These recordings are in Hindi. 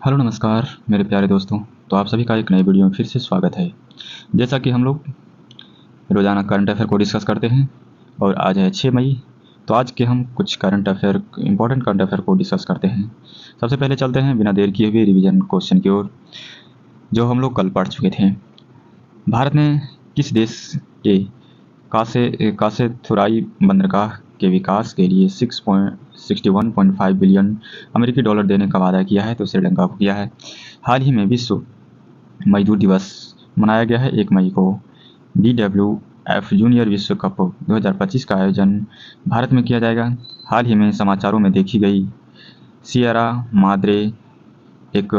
हेलो नमस्कार मेरे प्यारे दोस्तों। तो आप सभी का एक नई वीडियो में फिर से स्वागत है। जैसा कि हम लोग रोज़ाना करंट अफेयर को डिस्कस करते हैं और आज है 6 मई। तो आज के हम कुछ current affair important current affair को डिस्कस करते हैं। सबसे पहले चलते हैं बिना देर किए हुए रिवीजन क्वेश्चन की ओर, जो हम लोग कल पढ़ चुके थे। भारत ने किस देश के कासेथुराई बंदरगाह के विकास के लिए 61.5 बिलियन अमेरिकी डॉलर देने का वादा किया है? तो श्रीलंका को किया है। हाल ही में विश्व मजदूर दिवस मनाया गया है 1 मई को। BWF जूनियर विश्व कप 2025 का आयोजन भारत में किया जाएगा। हाल ही में समाचारों में देखी गई सियरा माद्रे एक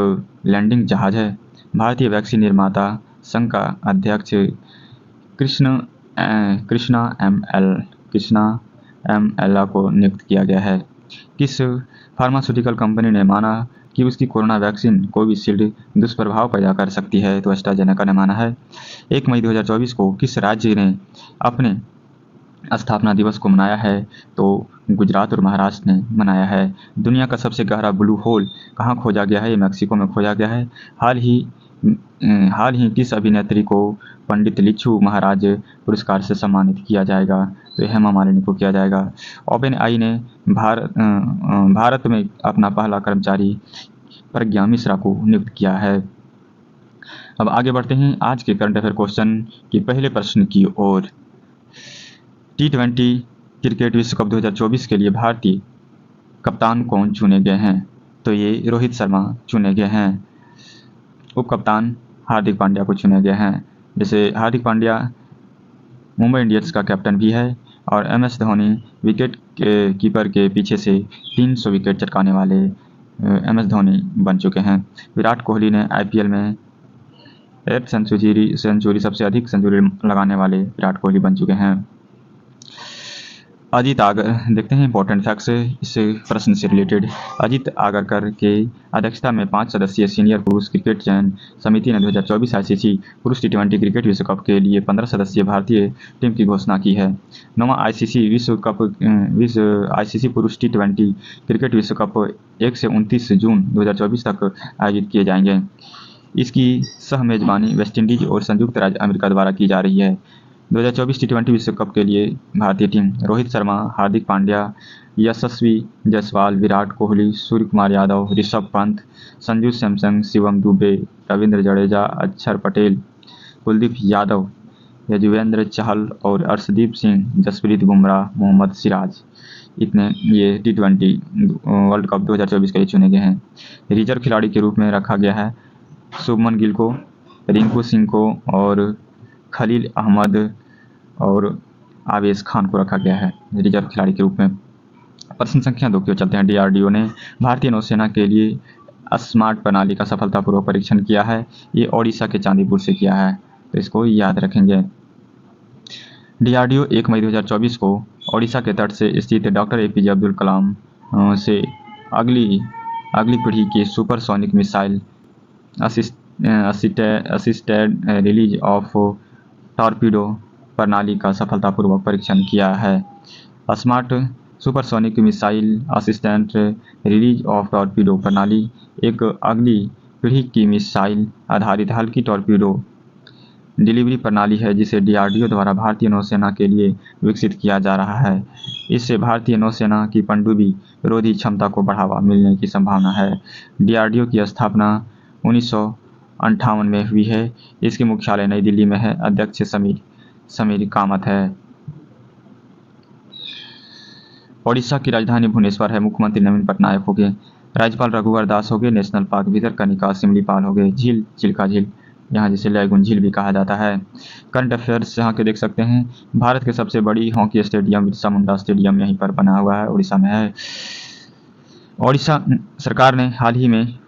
लैंडिंग जहाज है। भारतीय वैक्सीन निर्माता संघ का अध्यक्ष कृष्ण कृष्णा एम एल्ला को नियुक्त किया गया है। किस फार्मास्यूटिकल कंपनी ने माना कि उसकी कोरोना वैक्सीन कोविशील्ड दुष्प्रभाव पैदा कर सकती है? तो एस्ट्राजेनेका ने माना है। 1 मई 2024 को किस राज्य ने अपने स्थापना दिवस को मनाया है? तो गुजरात और महाराष्ट्र ने मनाया है। दुनिया का सबसे गहरा ब्लू होल कहाँ खोजा गया है? ये मैक्सिको में खोजा गया है। हाल ही किस अभिनेत्री को पंडित लिच्छू महाराज पुरस्कार से सम्मानित किया जाएगा? तो हेमा मालिनी को किया जाएगा। ओपन आई ने भारत में अपना पहला कर्मचारी प्रज्ञा मिश्रा को नियुक्त किया है। अब आगे बढ़ते हैं आज के करंट अफेयर क्वेश्चन के पहले प्रश्न की ओर। T20 क्रिकेट विश्व कप 2024 के लिए भारतीय कप्तान कौन चुने गए हैं? तो ये रोहित शर्मा चुने गए हैं। उप कप्तान हार्दिक पांड्या को चुने गए हैं। जैसे हार्दिक पांड्या मुंबई इंडियंस का कैप्टन भी है और MS धोनी विकेट कीपर के पीछे से 300 विकेट चटकाने वाले MS धोनी बन चुके हैं। विराट कोहली ने IPL में 8 सेंचुरी सबसे अधिक सेंचुरी लगाने वाले विराट कोहली बन चुके हैं। अजीत आगर देखते हैं इंपॉर्टेंट फैक्ट्स इस प्रश्न से रिलेटेड। अजीत आगरकर के अध्यक्षता में 5 सदस्यीय सीनियर पुरुष क्रिकेट चयन समिति ने 2024 ICC पुरुष T20 क्रिकेट विश्व कप के लिए 15 सदस्यीय भारतीय टीम की घोषणा की है। 9वां ICC पुरुष T20 क्रिकेट विश्व कप 1 से 29 जून 2024 तक आयोजित किए जाएंगे। इसकी सह मेजबानी वेस्टइंडीज और संयुक्त राज्य अमेरिका द्वारा की जा रही है। 2024 T20 विश्व कप के लिए भारतीय टीम: रोहित शर्मा, हार्दिक पांड्या, यशस्वी जायसवाल, विराट कोहली, सूर्य कुमार यादव, ऋषभ पंत, संजू सैमसन, शिवम दुबे, रविंद्र जडेजा, अक्षर पटेल, कुलदीप यादव, यजुवेंद्र चहल और अर्शदीप सिंह, जसप्रीत बुमराह, मोहम्मद सिराज। इतने ये T20 वर्ल्ड कप 2024 के लिए चुने गए हैं। रिजर्व खिलाड़ी के रूप में रखा गया है शुभमन गिल को, रिंकू सिंह को और खलील अहमद और आवेश खान को रखा गया है रिजर्व खिलाड़ी के रूप में। प्रश्न संख्या 2 की ओर चलते हैं। DRDO ने भारतीय नौसेना के लिए स्मार्ट प्रणाली का सफलतापूर्वक परीक्षण किया है। ये ओडिशा के चांदीपुर से किया है, तो इसको याद रखेंगे। DRDO 1 मई 2024 को ओडिशा के तट से स्थित डॉक्टर APJ अब्दुल कलाम से अगली पीढ़ी की supersonic missile assisted release of torpedo प्रणाली का सफलतापूर्वक परीक्षण किया है। Smart supersonic missile assistant release of torpedo प्रणाली एक अगली पीढ़ी की मिसाइल आधारित हल्की टॉर्पीडो डिलीवरी प्रणाली है, जिसे DRDO द्वारा भारतीय नौसेना के लिए विकसित किया जा रहा है। इससे भारतीय नौसेना की पनडुब्बी रोधी क्षमता को बढ़ावा मिलने की संभावना है। DRDO की स्थापना 1958 में हुई है। इसके मुख्यालय नई दिल्ली में है। अध्यक्ष समीर कामत है। ओडिशा की राजधानी भुवनेश्वर है। मुख्यमंत्री नवीन पटनायक हो गए। राज्यपाल रघुवर दास हो गए। नेशनल पार्क भितरकनिका सिमलीपाल हो गए। झील चिल्का झील, यहाँ जिसे लैगून झील भी कहा जाता है। करंट अफेयर्स यहाँ के देख सकते हैं। भारत के सबसे बड़ी hockey stadium Birsa Munda stadium यहीं पर बना हुआ है, उड़ीसा में है। ओडिशा सरकार ने हाल ही में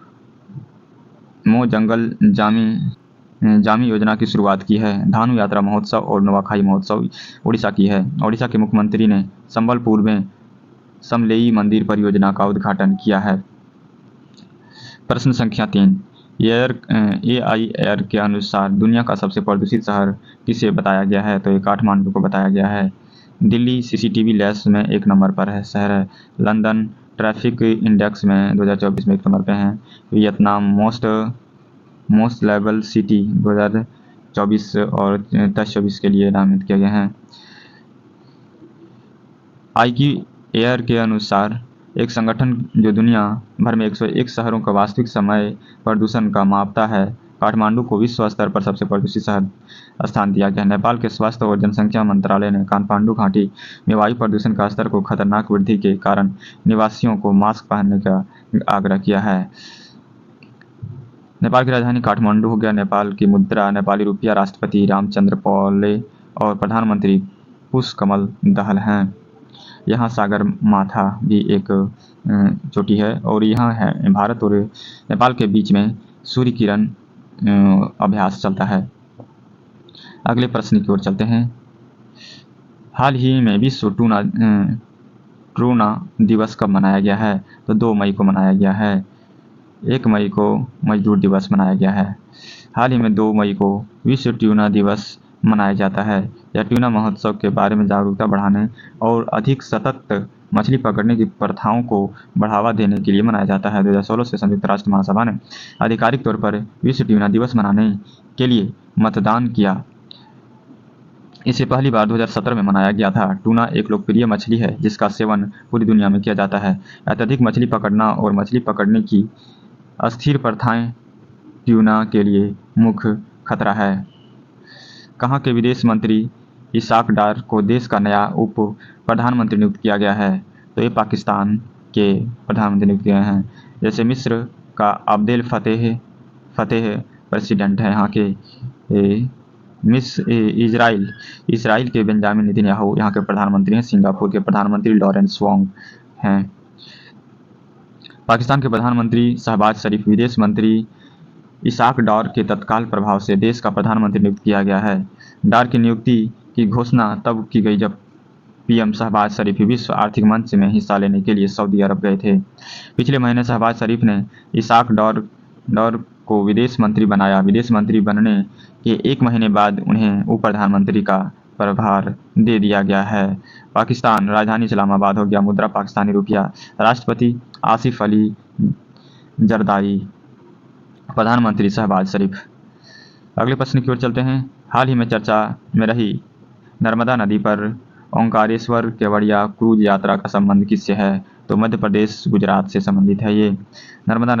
मो जंगल जामी योजना की शुरुआत की है। धानु यात्रा महोत्सव और नवाखाई महोत्सव उड़ीसा की है। ओडिशा के मुख्यमंत्री ने संबलपुर में समलेई मंदिर परियोजना का उद्घाटन किया है। प्रश्न संख्या 3, AIR के अनुसार दुनिया का सबसे प्रदूषित शहर किसे बताया गया है? तो ये काठमांडू को बताया गया है। दिल्ली CCTV लेस में 1 नंबर पर है शहर है। लंदन ट्रैफिक इंडेक्स में 2024 में 1 नंबर पे हैं। वियतनाम मोस्ट लेवल सिटी 2024 और 23-24 के लिए नामित किए गए हैं। आईक्यू एयर के अनुसार एक संगठन जो दुनिया भर में 101 शहरों का वास्तविक समय प्रदूषण का मापता है, काठमांडू को विश्व स्तर पर सबसे प्रदूषित शहर स्थान दिया गया है। नेपाल के स्वास्थ्य और जनसंख्या मंत्रालय ने काठमांडू घाटी में वायु प्रदूषण का स्तर को खतरनाक वृद्धि के कारण निवासियों को मास्क पहनने का आग्रह किया है। नेपाल की राजधानी काठमांडू हो गया। नेपाल की मुद्रा नेपाली रुपया, राष्ट्रपति रामचंद्र पौले और प्रधानमंत्री पुष्पकमल दहल हैं। यहाँ सागर माथा भी एक चोटी है और यहाँ है भारत और नेपाल के बीच में सूर्य किरण अभ्यास चलता है। अगले प्रश्न की ओर चलते हैं। हाल ही में विश्व ट्रूना दिवस कब मनाया गया है? तो 2 मई को मनाया गया है। 1 मई को मजदूर दिवस मनाया गया है। हाल ही में 2 मई को विश्व ट्यूना दिवस मनाया जाता है। यह ट्यूना महोत्सव के बारे में जागरूकता बढ़ाने और अधिक सतत मछली पकड़ने की प्रथाओं को बढ़ावा देने के लिए मनाया जाता है। 2016 से संयुक्त राष्ट्र महासभा ने आधिकारिक तौर पर विश्व ट्यूना दिवस मनाने के लिए मतदान किया। इसे पहली बार 2017 में मनाया गया था। टूना एक लोकप्रिय मछली है जिसका सेवन पूरी दुनिया में किया जाता है। अत्यधिक मछली पकड़ना और मछली पकड़ने की अस्थिर प्रथाएं ट्यूना के लिए मुख्य खतरा है। कहाँ के विदेश मंत्री इसाक डार को देश का नया उप प्रधानमंत्री नियुक्त किया गया है? तो ये पाकिस्तान के प्रधानमंत्री नियुक्त किए हैं। जैसे मिस्र का अब्देल फतेह प्रेसिडेंट है यहाँ के। इसराइल के बेंजामिन नेतन्याहू यहाँ के प्रधानमंत्री हैं। सिंगापुर के प्रधानमंत्री लॉरेंस वोंग हैं। पाकिस्तान के प्रधानमंत्री शहबाज शरीफ विदेश मंत्री इसाक डार के तत्काल प्रभाव से देश का प्रधानमंत्री नियुक्त किया गया है। डार की नियुक्ति की घोषणा तब की गई जब पीएम शहबाज शरीफ विश्व आर्थिक मंच में हिस्सा लेने के लिए सऊदी अरब गए थे। पिछले महीने शहबाज शरीफ ने इसाक डार को विदेश मंत्री बनाया। विदेश मंत्री बनने के 1 महीने बाद उन्हें उप प्रधानमंत्री का प्रभार दे दिया गया है। पाकिस्तान राजधानी इस्लामाबाद हो गया। मुद्रा पाकिस्तानी रुपया, राष्ट्रपति आसिफ अली जरदारी, प्रधानमंत्री शहबाज शरीफ। अगले प्रश्न की ओर चलते हैं। हाल ही में चर्चा में रही नर्मदा नदी पर ओंकारेश्वर केवड़िया क्रूज यात्रा का संबंध किससे है? तो मध्य प्रदेश गुजरात से संबंधित है। ये नर्मदा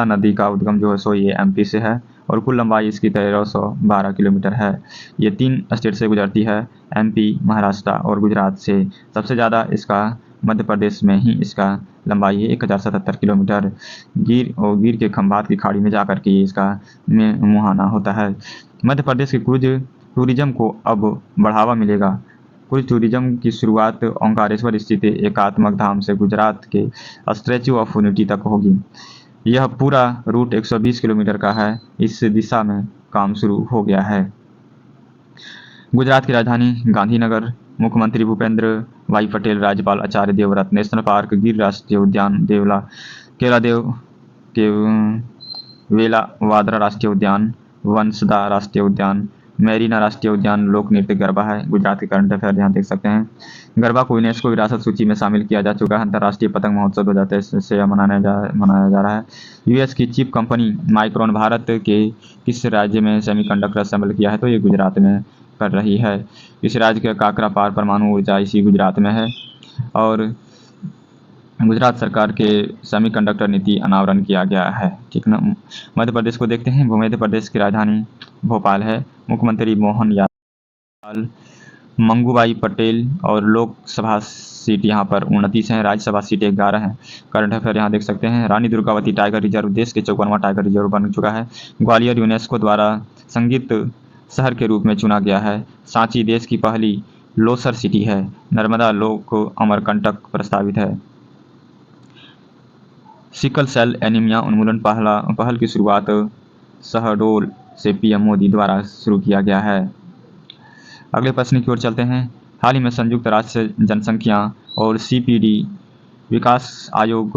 नदी का उद्गम जो है सो ये एमपी से है और कुल लंबाई इसकी 1312 किलोमीटर है। ये 3 स्टेट से गुजरती है, एमपी, महाराष्ट्र और गुजरात से। सबसे ज़्यादा इसका मध्य प्रदेश में ही इसका लंबाई है 1077 किलोमीटर। गिर के खंभात की खाड़ी में जाकर के इसका मुहाना होता है। मध्य प्रदेश के क्रूज टूरिज्म को अब बढ़ावा मिलेगा। क्रूज टूरिज्म की शुरुआत ओंकारेश्वर स्थित एकात्मक धाम से गुजरात के स्टैच्यू ऑफ यूनिटी तक होगी। यह पूरा रूट 120 किलोमीटर का है। इस दिशा में काम शुरू हो गया है। गुजरात की राजधानी गांधीनगर, मुख्यमंत्री भूपेंद्र भाई पटेल, राज्यपाल आचार्य देवव्रत, नेशनल पार्क गिर राष्ट्रीय उद्यान, वेला वादरा राष्ट्रीय उद्यान, वंसदा राष्ट्रीय उद्यान, मैरीना राष्ट्रीय उद्यान, लोक नृत्य गरबा है। गुजरात के करंट अफेयर यहाँ देख सकते हैं। गरबा को यूनेस्को विरासत सूची में शामिल किया जा चुका है। अंतर्राष्ट्रीय पतंग महोत्सव 2023 से मनाया जा रहा है। यूएस की चिप कंपनी माइक्रोन भारत के किस राज्य में सेमीकंडक्टर असेंबल किया है? तो ये गुजरात में कर रही है। इस राज्य का काकरापार परमाणु ऊर्जा इसी गुजरात में है और गुजरात सरकार के सेमीकंडक्टर नीति अनावरण किया गया है। ठीक ना। मध्य प्रदेश को देखते हैं। मध्य प्रदेश की राजधानी भोपाल है। मुख्यमंत्री मोहन यादव, मंगूबाई पटेल और लोकसभा सीट यहाँ पर 29 हैं। राज्यसभा सीट 11 हैं। करंट अफेयर यहाँ देख सकते हैं। रानी दुर्गावती टाइगर रिजर्व देश के 54वां टाइगर रिजर्व बन चुका है। ग्वालियर यूनेस्को द्वारा संगीत शहर के रूप में चुना गया है। सांची देश की पहली लोसर सिटी है। नर्मदा लोक अमरकंटक प्रस्तावित है। सिकल सेल एनीमिया उन्मूलन पहल की शुरुआत शहडोल से पीएम मोदी द्वारा शुरू किया गया है। अगले प्रश्न की ओर चलते हैं। हाल ही में संयुक्त राष्ट्र जनसंख्या और सीपीडी विकास आयोग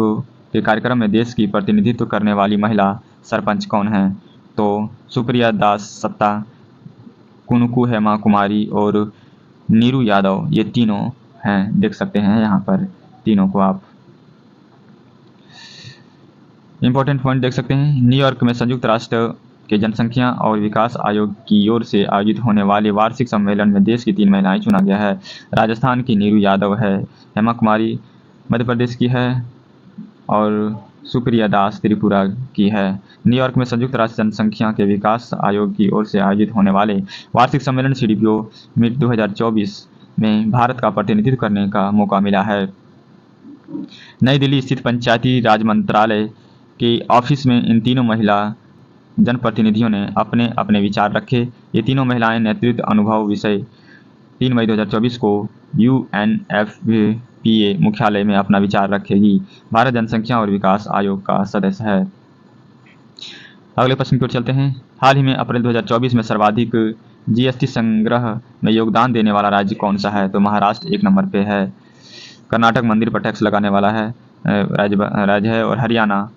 के कार्यक्रम में देश की प्रतिनिधित्व करने वाली महिला सरपंच कौन है? तो सुप्रिया दास सत्ता, कुनुकू हेमा कुमारी और नीरू यादव, ये तीनों हैं। देख सकते हैं यहाँ पर तीनों को आप। इंपॉर्टेंट पॉइंट देख सकते हैं। न्यूयॉर्क में संयुक्त राष्ट्र के जनसंख्या और विकास आयोग की ओर से आयोजित होने वाले वार्षिक सम्मेलन में देश की 3 महिलाएं चुना गया है। राजस्थान की नीरू यादव है, हेमा कुमारी मध्य प्रदेश की है और सुप्रिया दास त्रिपुरा की है। न्यूयॉर्क में संयुक्त राष्ट्र जनसंख्या के विकास आयोग की ओर से आयोजित होने वाले वार्षिक सम्मेलन CDPO मीट 2024 में भारत का प्रतिनिधित्व करने का मौका मिला है। नई दिल्ली स्थित पंचायती राज मंत्रालय के ऑफिस में इन तीनों महिला जनप्रतिनिधियों ने अपने अपने विचार रखे। ये तीनों महिलाएं नेतृत्व अनुभव विषय 3 मई 2024 को UNFPA मुख्यालय में अपना विचार रखेगी। भारत जनसंख्या और विकास आयोग का सदस्य है। अगले प्रश्न की ओर चलते हैं। हाल ही में अप्रैल 2024 में सर्वाधिक GST संग्रह में योगदान देने वाला राज्य कौन सा है? तो महाराष्ट्र 1 नंबर पे है। कर्नाटक मंदिर पर टैक्स लगाने वाला है राज्य है और हरियाणा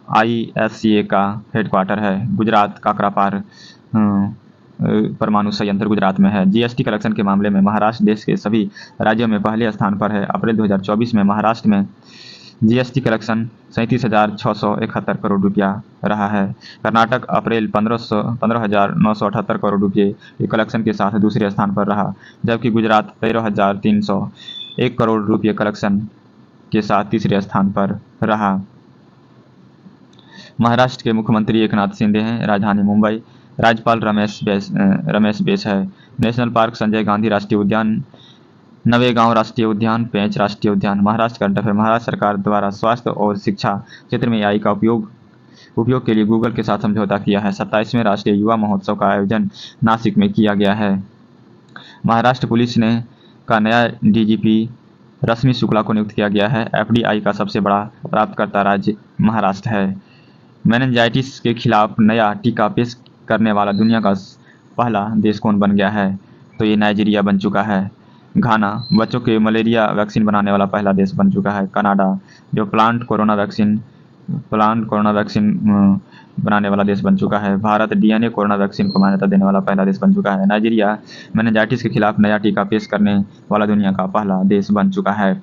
IFCA का हेडक्वार्टर है। गुजरात काकरापार परमाणु संयंत्र गुजरात में है। GST कलेक्शन के मामले में महाराष्ट्र देश के सभी राज्यों में पहले स्थान पर है। अप्रैल 2024 में महाराष्ट्र में GST कलेक्शन 37,671 करोड़ रुपया रहा है। कर्नाटक अप्रैल 15,978 करोड़ रुपये के कलेक्शन के साथ दूसरे स्थान पर रहा, जबकि गुजरात 13,301 करोड़ रुपये कलेक्शन के साथ तीसरे स्थान पर रहा। महाराष्ट्र के मुख्यमंत्री एकनाथ शिंदे हैं। राजधानी मुंबई। राज्यपाल रमेश बैस है। नेशनल पार्क संजय गांधी राष्ट्रीय उद्यान, नवेगांव राष्ट्रीय उद्यान, पेंच राष्ट्रीय उद्यान। Maharashtra current affair. महाराष्ट्र सरकार द्वारा स्वास्थ्य और शिक्षा क्षेत्र में AI का उपयोग के लिए गूगल के साथ समझौता किया है। 27वें राष्ट्रीय युवा महोत्सव का आयोजन नासिक में किया गया है। महाराष्ट्र पुलिस का नया DGP रश्मि शुक्ला को नियुक्त किया गया है। FDI का सबसे बड़ा प्राप्तकर्ता राज्य महाराष्ट्र है। मेनिंजाइटिस के खिलाफ नया टीका पेश करने वाला दुनिया का पहला देश कौन बन गया है? तो ये नाइजीरिया बन चुका है। घाना बच्चों के मलेरिया वैक्सीन बनाने वाला पहला देश बन चुका है। कनाडा जो प्लांट कोरोना वैक्सीन बनाने वाला देश बन चुका है। भारत DNA कोरोना वैक्सीन को मान्यता देने वाला पहला देश बन चुका है। नाइजीरिया मेनिंजाइटिस के खिलाफ नया टीका पेश करने वाला दुनिया का पहला देश बन चुका है।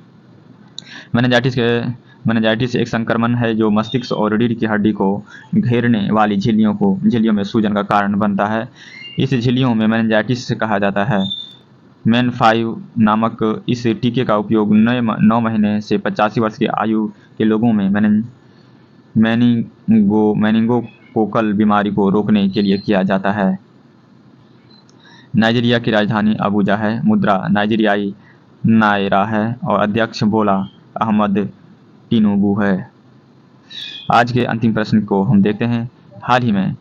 मेनिंजाइटिस एक संक्रमण है जो मस्तिष्क और रीढ़ की हड्डी को घेरने वाली झिल्लियों में सूजन का कारण बनता है। इस झिल्लियों में मेनिंजाइटिस कहा जाता है। MEN5 नामक इस टीके का उपयोग 9 महीने से 85 वर्ष की आयु के लोगों में मेनिंगोकोकल बीमारी को रोकने के लिए किया जाता है। नाइजीरिया की राजधानी अबुजा है। मुद्रा नाइजीरियाई नायरा है और अध्यक्ष बोला अहमद टिनुबू है। आज के अंतिम प्रश्न को हम देखते हैं। हाल ही में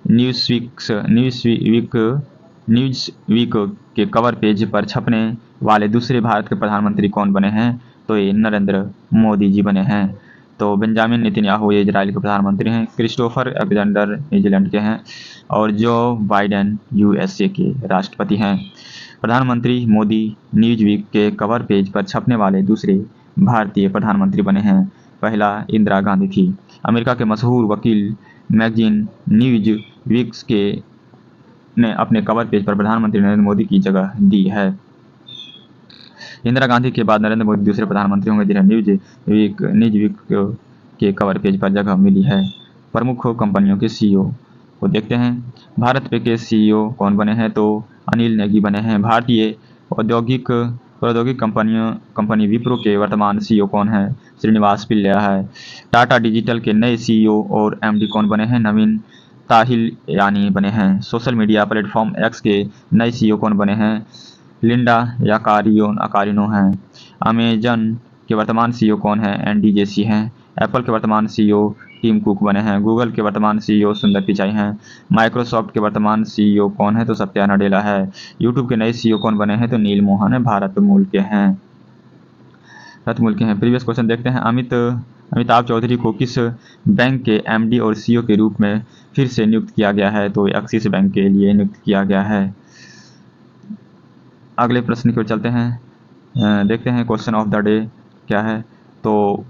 न्यूज़वीक के कवर पेज पर छपने वाले दूसरे भारत के प्रधानमंत्री कौन बने हैं? तो ये नरेंद्र मोदी जी बने हैं। तो बेंजामिन नेतन्याहू ये इजराइल के प्रधानमंत्री हैं। क्रिस्टोफर अलेक्जेंडर न्यूजीलैंड के हैं और जो बाइडेन USA के राष्ट्रपति हैं। प्रधानमंत्री मोदी न्यूज़वीक के कवर पेज पर छपने वाले दूसरे भारतीय प्रधानमंत्री बने हैं। पहला इंदिरा गांधी थी। अमेरिका के मशहूर वकील मैगजीन न्यूज़वीक ने अपने कवर पेज पर प्रधानमंत्री नरेंद्र मोदी की जगह दी है। इंदिरा गांधी के बाद नरेंद्र मोदी दूसरे प्रधानमंत्री होंगे जिन्हें न्यूज़वीक के कवर पेज पर जगह मिली है। प्रमुख कंपनियों के CEO को देखते हैं। भारत पे के CEO कौन बने हैं? तो अनिल नेगी बने हैं। भारतीय औद्योगिक कंपनी विप्रो के वर्तमान CEO कौन है? श्रीनिवास पिल्लै है। टाटा डिजिटल के नए CEO और MD कौन बने हैं? नवीन ताहिलियानी बने हैं। सोशल मीडिया प्लेटफॉर्म X के नए CEO कौन बने हैं? लिंडा याकारिनो हैं। अमेजन के वर्तमान CEO कौन है? एंडी जेसी हैं। एप्पल के वर्तमान CEO टिम कुक बने हैं। गूगल के वर्तमान CEO सुंदर पिचाई हैं। माइक्रोसॉफ्ट के वर्तमान CEO कौन है? तो सत्या नडेला है। यूट्यूब के नए CEO कौन बने हैं? तो नील मोहन है, भारत मूल के हैं। प्रीवियस क्वेश्चन देखते हैं। अमिताभ चौधरी को किस बैंक के MD और CEO के रूप में फिर से नियुक्त किया गया है? तो एक्सिस बैंक के लिए नियुक्त किया गया है। अगले प्रश्न की ओर चलते हैं। देखते हैं क्वेश्चन ऑफ द डे क्या है। तो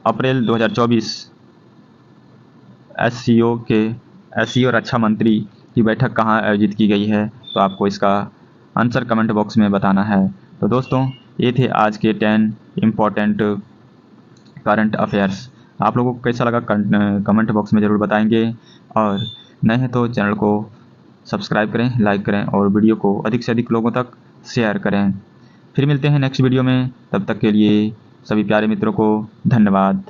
अप्रैल 2024 SCO रक्षा मंत्री की बैठक कहाँ आयोजित की गई है? तो आपको इसका आंसर कमेंट बॉक्स में बताना है। तो दोस्तों ये थे आज के 10 इम्पोर्टेंट करंट अफेयर्स। आप लोगों को कैसा लगा कमेंट बॉक्स में ज़रूर बताएंगे, और नए हैं तो चैनल को सब्सक्राइब करें, लाइक करें और वीडियो को अधिक से अधिक लोगों तक शेयर करें। फिर मिलते हैं नेक्स्ट वीडियो में, तब तक के लिए सभी प्यारे मित्रों को धन्यवाद।